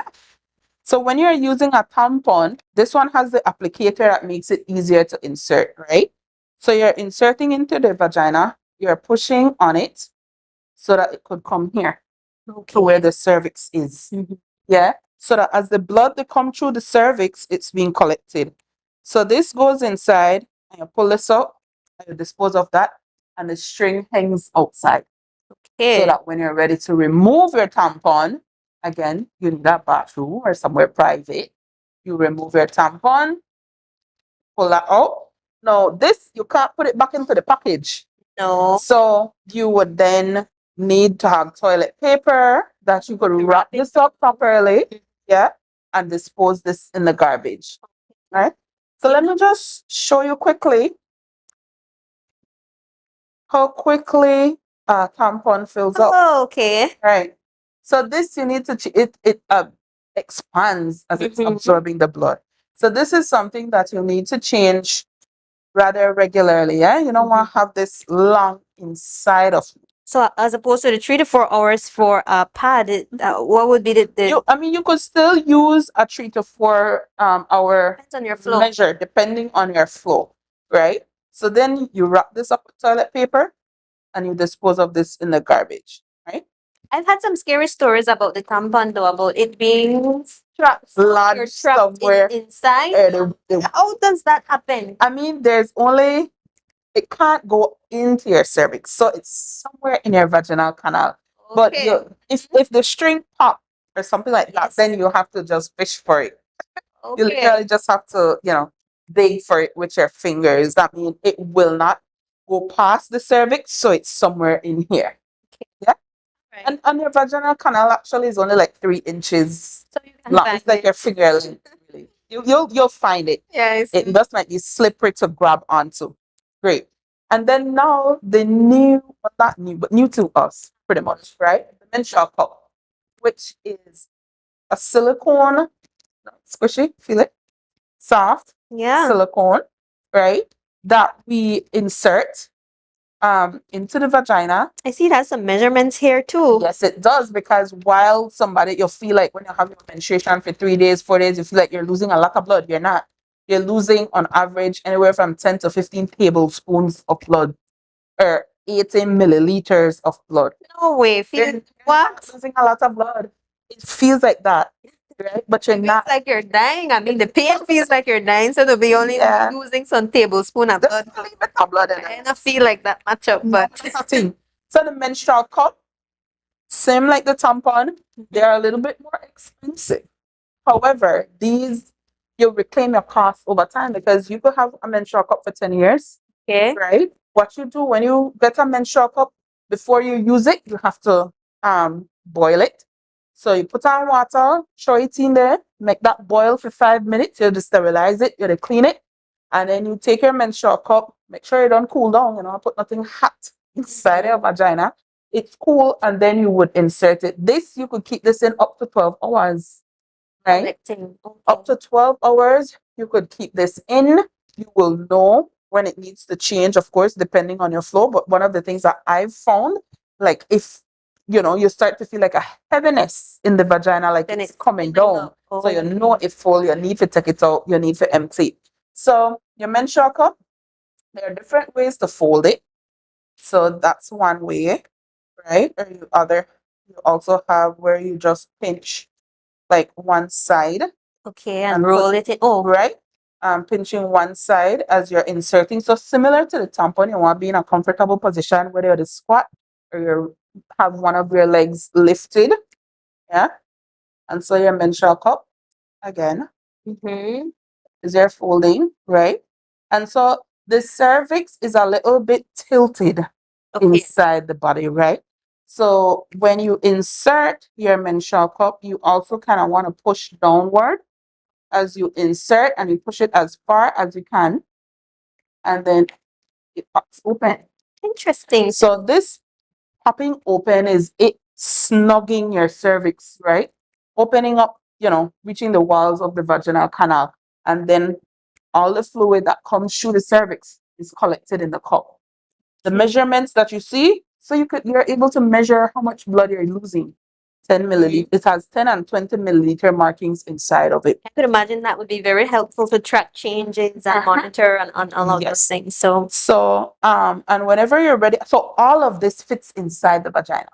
So when you're using a tampon, this one has the applicator that makes it easier to insert, right? So you're inserting into the vagina, you're pushing on it so that it could come here to where the cervix is. Yeah. So that as the blood that come through the cervix, it's being collected. So this goes inside and you pull this up and you dispose of that, and the string hangs outside. So that when you're ready to remove your tampon, again, you need a bathroom or somewhere private. You remove your tampon, pull that out. Now, this, you can't put it back into the package. No. So you would then need to have toilet paper that you could wrap this up properly, yeah, and dispose this in the garbage, right? So let me just show you quickly how quickly a tampon fills up. Oh, okay. Right. So this you need to it expands as it's absorbing the blood. So this is something that you need to change rather regularly. Yeah, you don't want to have this long inside of you. So as opposed to the 3 to 4 hours for a pad, what would be the I mean, you could still use a 3 to 4 hour depends on your flow. measure depending on your flow, right? So then you wrap this up with toilet paper and you dispose of this in the garbage, right? I've had some scary stories about the tampon though, about it being trapped. Lodged You're trapped somewhere. inside. How does that happen? I mean, it can't go into your cervix, so it's somewhere in your vaginal canal. But if the string pop or something like that, then you have to just fish for it. You literally just have to, dig for it with your fingers. That means it will not go past the cervix, so it's somewhere in here. Yeah. Right. And your vaginal canal actually is only like 3 inches long. It's like your finger length. Really. You'll find it. Yes. It just might be slippery to grab onto. Great. And then now the new, well, not new, but new to us, pretty much, right? The menstrual cup, which is a silicone, squishy, feel it? Soft silicone, right? That we insert into the vagina. I see it has some measurements here too. Yes, it does, because while you feel like when you have your menstruation for 3 days, 4 days, you feel like you're losing a lot of blood. You're not. You're losing on average anywhere from 10 to 15 tablespoons of blood, or 80 milliliters of blood. No way. You're not losing a lot of blood. It feels like that. right? But you're It feels not. like you're dying. I mean, the pain feels like you're dying, so to be only Yeah. using some tablespoon of blood. Just a little bit of blood in I it. don't feel like that much up, but Nothing. So the menstrual cup, same like the tampon, they are a little bit more expensive. However, these you reclaim your cost over time because you could have a menstrual cup for 10 years, okay. right? What you do when you get a menstrual cup, before you use it, you have to boil it. So you put on water, throw it in there, make that boil for 5 minutes, you just sterilize it, you clean it, and then you take your menstrual cup, make sure it don't cool down, put nothing hot inside your vagina. It's cool, and then you would insert it. This, you could keep this in up to 12 hours, right? Up to 12 hours, you could keep this in. You will know when it needs to change, of course, depending on your flow. But one of the things that I've found, like if you start to feel like a heaviness in the vagina, like then it's coming down. So you know it's full, you need to take it out, you need to empty it. So your menstrual cup, there are different ways to fold it. So that's one way, right? Or you also have where you just pinch like one side. Okay, and roll it in. Oh, right. Pinching one side as you're inserting. So similar to the tampon, you want to be in a comfortable position, whether you're the squat or you have one of your legs lifted. Yeah. And so your menstrual cup again is your folding, right? And so the cervix is a little bit tilted inside the body, right? So when you insert your menstrual cup, you also kind of want to push downward as you insert, and you push it as far as you can, and then it pops open. Interesting. So this popping open is it snugging your cervix, right? Opening up, reaching the walls of the vaginal canal, and then all the fluid that comes through the cervix is collected in the cup. The measurements that you see, so you're able to measure how much blood you're losing. 10 milliliters. It has 10 and 20 milliliter markings inside of it. I could imagine that would be very helpful to track changes and monitor and on all of those things. So and whenever you're ready, so all of this fits inside the vagina.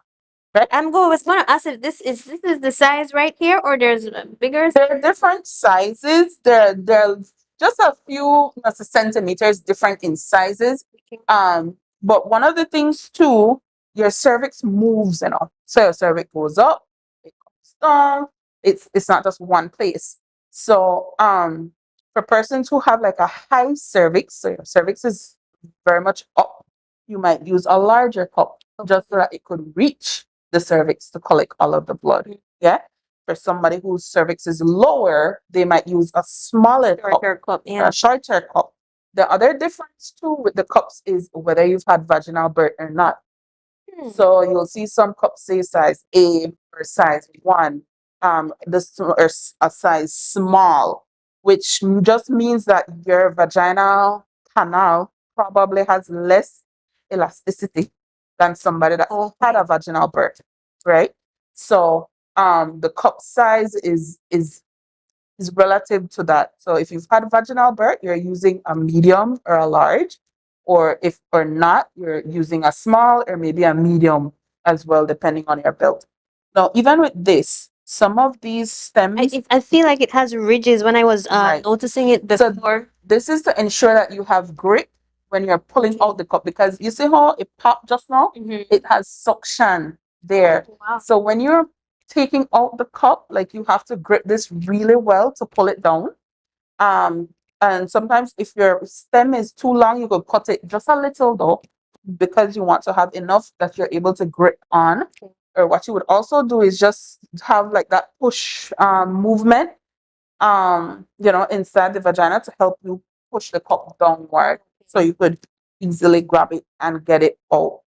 Right? I was going to ask if this is the size right here, or there's bigger. There are different sizes. There are just a few centimeters different in sizes. But one of the things too, your cervix moves, So your cervix goes up, it comes down. It's not just one place. So for persons who have like a high cervix, so your cervix is very much up, you might use a larger cup just so that it could reach the cervix to collect all of the blood. Yeah. For somebody whose cervix is lower, they might use a smaller cup, or a shorter cup. The other difference too with the cups is whether you've had vaginal birth or not. So you'll see some cups say size A or size 1, or a size small, which just means that your vaginal canal probably has less elasticity than somebody that had a vaginal birth, right? So the cup size is relative to that. So if you've had vaginal birth, you're using a medium or a large, or if or not, you're using a small or maybe a medium as well, depending on your belt. Now, even with this, some of these stems, I feel like it has ridges when I was noticing it before. So this is to ensure that you have grip when you're pulling out the cup, because you see how it popped just now? It has suction there. Wow. So when you're taking out the cup, like you have to grip this really well to pull it down. And sometimes if your stem is too long, you could cut it just a little though, because you want to have enough that you're able to grip on. Or what you would also do is just have like that push movement, inside the vagina to help you push the cup downward, so you could easily grab it and get it out.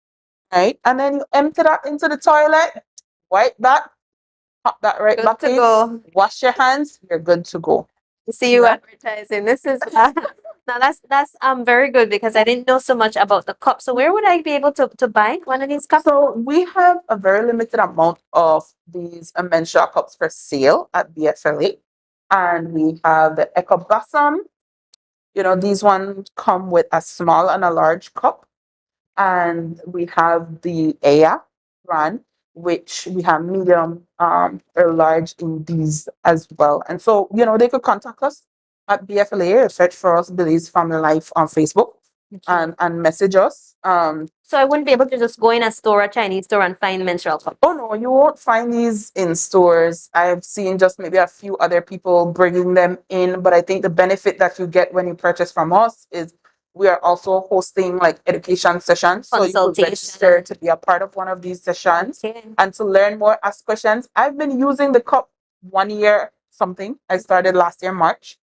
Right? And then you empty that into the toilet, wipe that, pop that right Good back to in, go. wash your hands, you're good to go. See you advertising. This is now that's very good, because I didn't know so much about the cup. So where would I be able to buy one of these cups? So we have a very limited amount of these menstrual cups for sale at BFLA. And we have the Echo Blossom. These ones come with a small and a large cup. And we have the Aya brand. which we have medium or large in these as well. And so, they could contact us at BFLA or search for us, Billy's Family Life on Facebook and message us. So I wouldn't be able to just go in a store, a Chinese store, and find menstrual cups. Oh no, you won't find these in stores. I've seen just maybe a few other people bringing them in, but I think the benefit that you get when you purchase from us is we are also hosting like education sessions. So you could register to be a part of one of these sessions and to learn more, ask questions. I've been using the cup 1 year something. I started last year, March.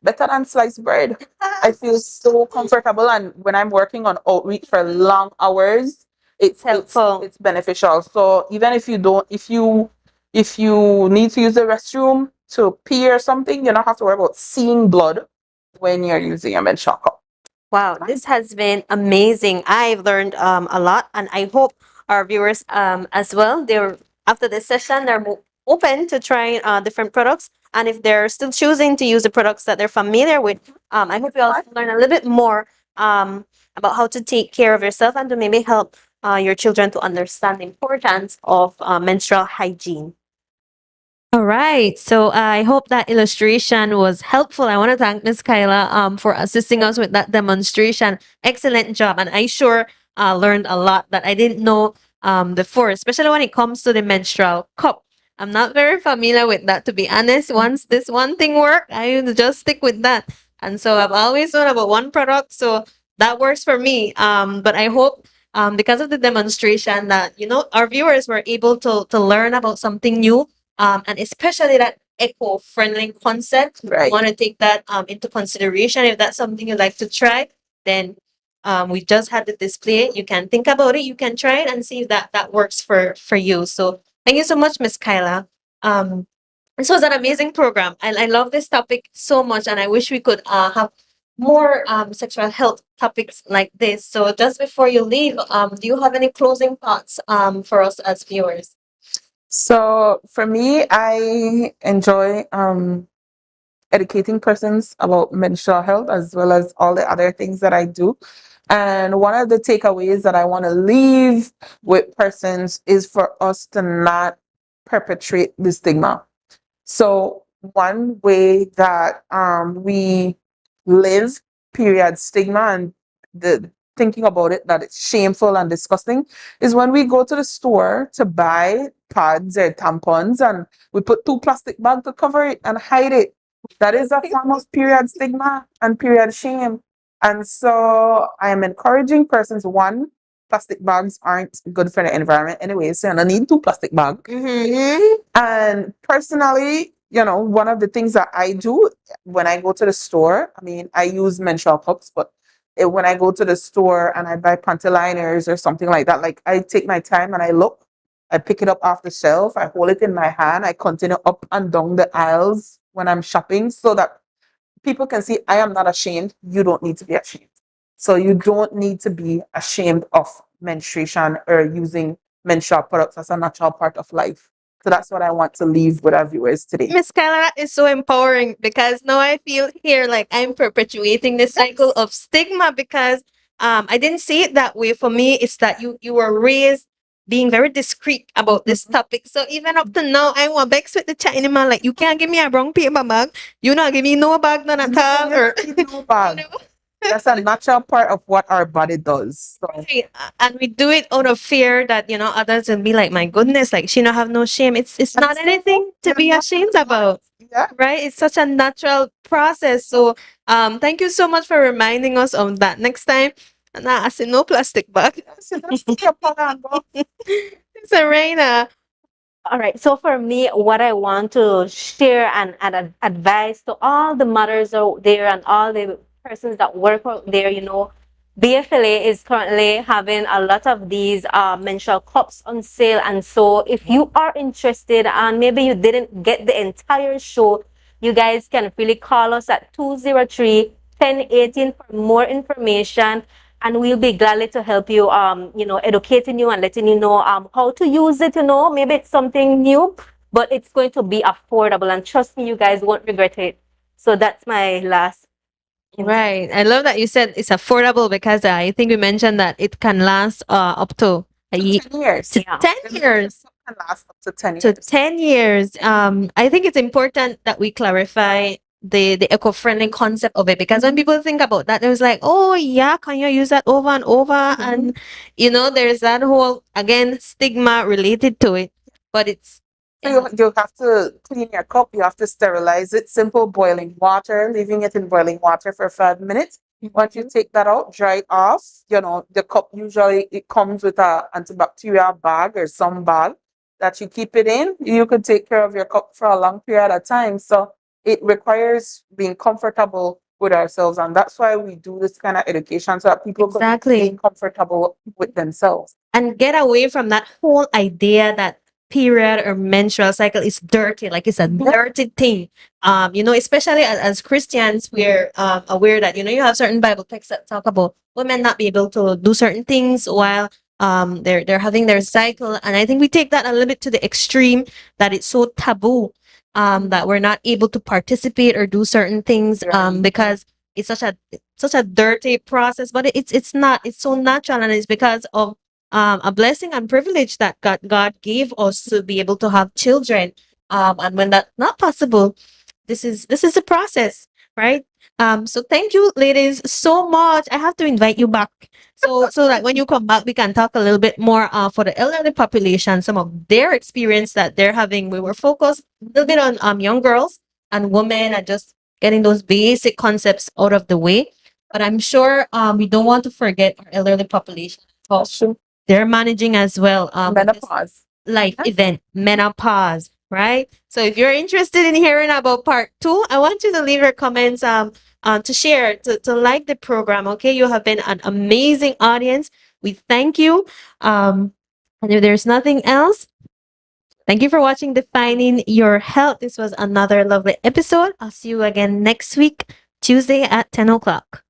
Better than sliced bread. I feel so comfortable, and when I'm working on outreach for long hours, it's helpful. It's beneficial. So even if you don't, if you need to use the restroom to pee or something, you don't have to worry about seeing blood when you're using a menstrual cup. Wow, this has been amazing. I've learned a lot, and I hope our viewers as well. They're after this session, they're open to trying different products. And if they're still choosing to use the products that they're familiar with, I hope you also learn a little bit more about how to take care of yourself and to maybe help your children to understand the importance of menstrual hygiene. All right. So I hope that illustration was helpful. I want to thank Ms. Kylah for assisting us with that demonstration. Excellent job. And I sure learned a lot that I didn't know before, especially when it comes to the menstrual cup. I'm not very familiar with that, to be honest. Once this one thing worked, I just stick with that. And so I've always known about one product, so that works for me. But I hope because of the demonstration that, our viewers were able to learn about something new, and especially that eco-friendly concept. Right. You want to take that into consideration. If that's something you'd like to try, then we just had the display. You can think about it. You can try it and see if that works for you. So thank you so much, Ms. Kylah. This was an amazing program. I love this topic so much, and I wish we could have more sexual health topics like this. So just before you leave, do you have any closing thoughts for us as viewers? So for me, I enjoy educating persons about menstrual health as well as all the other things that I do. And one of the takeaways that I want to leave with persons is for us to not perpetrate the stigma. So one way that we live period stigma and the thinking about it that it's shameful and disgusting is when we go to the store to buy pads or tampons and we put 2 plastic bags to cover it and hide it. That is a form of period stigma and period shame. And so I am encouraging persons, one, plastic bags aren't good for the environment anyway, so I don't need 2 plastic bags. And personally, one of the things that I do when I go to the store, I use menstrual cups, but when I go to the store and I buy panty liners or something like that, like I take my time and I look, I pick it up off the shelf, I hold it in my hand, I continue up and down the aisles when I'm shopping so that people can see I am not ashamed. You don't need to be ashamed. So you don't need to be ashamed of menstruation or using menstrual products as a natural part of life. So that's what I want to leave with our viewers today. Miss Kylah, that is so empowering because now I feel here like I'm perpetuating this cycle of stigma because I didn't see it that way. For me, it's that you were raised being very discreet about this topic. So even up to now, I want vex with the China man. Like, you can't give me a brown paper bag. You not give me no bag, none at all. Or, no bag. That's a natural part of what our body does. So. Right. And we do it out of fear that, others will be like, my goodness, like she don't have no shame. It's not anything to be ashamed about. Yeah. Right? It's such a natural process. So thank you so much for reminding us of that. Next time, I say no plastic bag. It's a Reina. All right. So for me, what I want to share and advise to all the mothers out there and all the persons that work out there, BFLA is currently having a lot of these menstrual cups on sale. And so if you are interested and maybe you didn't get the entire show, you guys can really call us at 203-1018 for more information. And we'll be gladly to help you, educating you and letting you know how to use it, Maybe it's something new, but it's going to be affordable. And trust me, you guys won't regret it. So that's my last. Right. I love that you said it's affordable because I think we mentioned that it can last up to A ye- 10 years. to Yeah. 10 years. Can last up to 10 To years. 10 years. I think it's important that we clarify the eco-friendly concept of it, because when people think about that, it was like, oh yeah, can you use that over and over? And there's that whole, again, stigma related to it. But it's So you have to clean your cup, you have to sterilize it, simple boiling water, leaving it in boiling water for 5 minutes. Once you take that out, dry it off, the cup usually it comes with a antibacterial bag or some bag that you keep it in. You could take care of your cup for a long period of time. So it requires being comfortable with ourselves, and that's why we do this kind of education so that people Exactly. can be comfortable with themselves. and get away from that whole idea that period or menstrual cycle is dirty, like it's a dirty thing. Especially as Christians, we're aware that you have certain Bible texts that talk about women not be able to do certain things while they're having their cycle, and I think we take that a little bit to the extreme, that it's so taboo that we're not able to participate or do certain things because it's such a dirty process. But it's not. It's so natural, and it's because of a blessing and privilege that God gave us to be able to have children. And when that's not possible, this is a process, right? So thank you, ladies, so much. I have to invite you back. So that when you come back, we can talk a little bit more for the elderly population, some of their experience that they're having. We were focused a little bit on young girls and women and just getting those basic concepts out of the way. But I'm sure we don't want to forget our elderly population. True. They're managing as well. With this Menopause. life event, menopause, right? So if you're interested in hearing about part 2, I want you to leave your comments to share, to like the program. Okay, you have been an amazing audience. We thank you. And if there's nothing else, thank you for watching Defining Your Health. This was another lovely episode. I'll see you again next week, Tuesday at 10 o'clock.